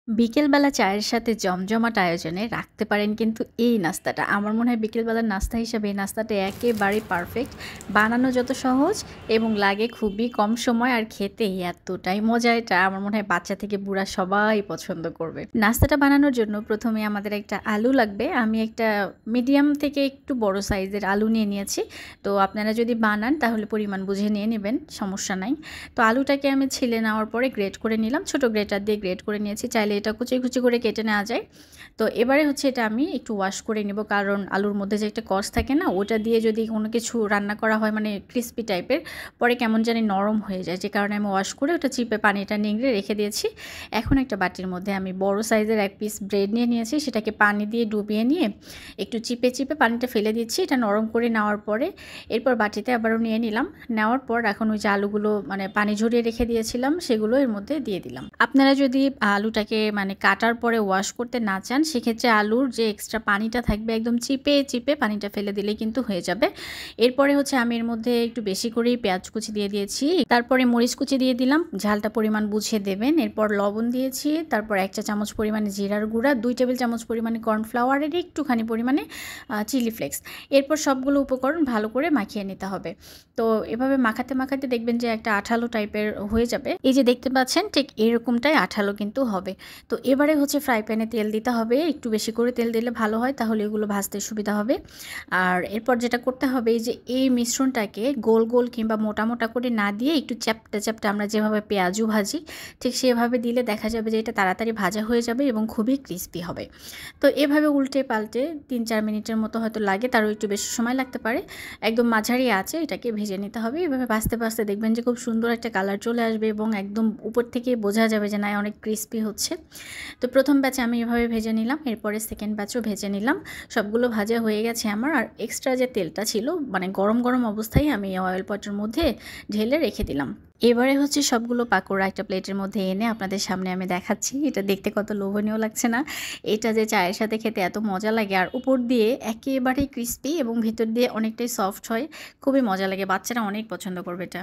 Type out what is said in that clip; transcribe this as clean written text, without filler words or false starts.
বিকেলবেলা চায়ের সাথে জমজমাট আয়োজনে রাখতে পারেন কিন্তু এই নাস্তাটা। আমার মনে হয় বিকেলবেলার নাস্তা হিসাবে এই নাস্তাটা একেবারেই পারফেক্ট। বানানো যত সহজ এবং লাগে খুবই কম সময় আর খেতে এতটাই মজা এটা আমার মনে হয় বাচ্চা থেকে বুড়া সবাই পছন্দ করবে। নাস্তাটা বানানোর জন্য প্রথমে আমাদের একটা আলু লাগবে। আমি একটা মিডিয়াম থেকে একটু বড় সাইজের আলু নিয়ে নিয়েছি। তো আপনারা যদি বানান তাহলে পরিমাণ বুঝে নিয়ে নেবেন, সমস্যা নাই। তো আলুটাকে আমি ছিলে নেওয়ার পরে গ্রেট করে নিলাম, ছোট গ্রেটার দিয়ে গ্রেট করে নিয়েছি, চাইলে এটা কুচি কুচি করে কেটে নেওয়া যায়। তো এবারে হচ্ছে এটা আমি একটু ওয়াশ করে নেব, কারণ আলুর মধ্যে যে একটা কষ থাকে না, ওটা দিয়ে যদি কোনো কিছু রান্না করা হয় মানে ক্রিস্পি টাইপের, পরে কেমন জানি নরম হয়ে যায়, যে কারণে আমি ওয়াশ করে ওটা চিপে পানিটা নিংড়ে রেখে দিয়েছি। এখন একটা বাটির মধ্যে আমি বড় সাইজের এক পিস ব্রেড নিয়ে নিয়েছি, সেটাকে পানি দিয়ে ডুবিয়ে নিয়ে একটু চিপে চিপে পানিটা ফেলে দিচ্ছি। এটা নরম করে নেওয়ার পরে এরপর বাটিতে আবারও নিয়ে নিলাম। নেওয়ার পর এখন ওই যে আলুগুলো মানে পানি ঝরিয়ে রেখে দিয়েছিলাম সেগুলো এর মধ্যে দিয়ে দিলাম। আপনারা যদি আলুটাকে মানে কাটার পরে ওয়াশ করতে না চান, সেক্ষেত্রে আলুর যে এক্সট্রা পানিটা থাকবে একদম চিপে চিপে পানিটা ফেলে দিলেই কিন্তু হয়ে যাবে। এরপরে হচ্ছে আমি এর মধ্যে একটু বেশি করেই পেঁয়াজ কুচি দিয়ে দিয়েছি, তারপরে মরিচ কুচি দিয়ে দিলাম, ঝালটা পরিমাণ বুঝে দেবেন। এরপর লবণ দিয়েছি, তারপর 1 চা চামচ পরিমাণে জিরার গুঁড়া, 2 টেবিল চামচ পরিমাণে কর্নফ্লাওয়ারের একটুখানি পরিমাণে চিলি ফ্লেক্স। এরপর সবগুলো উপকরণ ভালো করে মাখিয়ে নিতে হবে। তো এভাবে মাখাতে মাখাতে দেখবেন যে একটা আঠালো টাইপের হয়ে যাবে। এই যে দেখতে পাচ্ছেন ঠিক এরকমটাই আঠালো কিন্তু হবে। তো এবারে হচ্ছে ফ্রাই প্যানে তেল দিতে হবে, একটু বেশি করে তেল দিলে ভালো হয়, তাহলে এগুলো ভাজতে সুবিধা হবে। আর এরপর যেটা করতে হবে, এই যে এই মিশ্রণটাকে গোল গোল কিংবা মোটা মোটা করে না দিয়ে একটু চ্যাপ্টা চ্যাপ্টা, আমরা যেভাবে পেঁয়াজু ভাজি ঠিক সেভাবে দিলে দেখা যাবে যে এটা তাড়াতাড়ি ভাজা হয়ে যাবে এবং খুবই ক্রিস্পি হবে। তো এভাবে উল্টে পাল্টে 3-4 মিনিটের মতো হয়তো লাগে, তারও একটু বেশি সময় লাগতে পারে। একদম মাঝারি আঁচে এটাকে ভেজে নিতে হবে। এভাবে ভাজতে ভাজতে দেখবেন যে খুব সুন্দর একটা কালার চলে আসবে এবং একদম উপর থেকে বোঝা যাবে যে না অনেক ক্রিস্পি হচ্ছে। তো প্রথম ব্যাচে আমি এভাবে ভেজে নিলাম, এরপরে সেকেন্ড ব্যাচও ভেজে নিলাম। সবগুলো ভাজা হয়ে গেছে আমার। আর এক্সট্রা যে তেলটা ছিল মানে গরম গরম অবস্থায় আমি অয়েল পটের মধ্যে ঢেলে রেখে দিলাম। এবারে হচ্ছে সবগুলো পাকোড়া একটা প্লেটের মধ্যে এনে আপনাদের সামনে আমি দেখাচ্ছি। এটা দেখতে কত লোভনীয় লাগছে না? এটা যে চায়ের সাথে খেতে এত মজা লাগে, আর উপর দিয়ে একেবারেই ক্রিস্পি এবং ভিতর দিয়ে অনেকটাই সফট হয়, খুবই মজা লাগে, বাচ্চারা অনেক পছন্দ করবে এটা।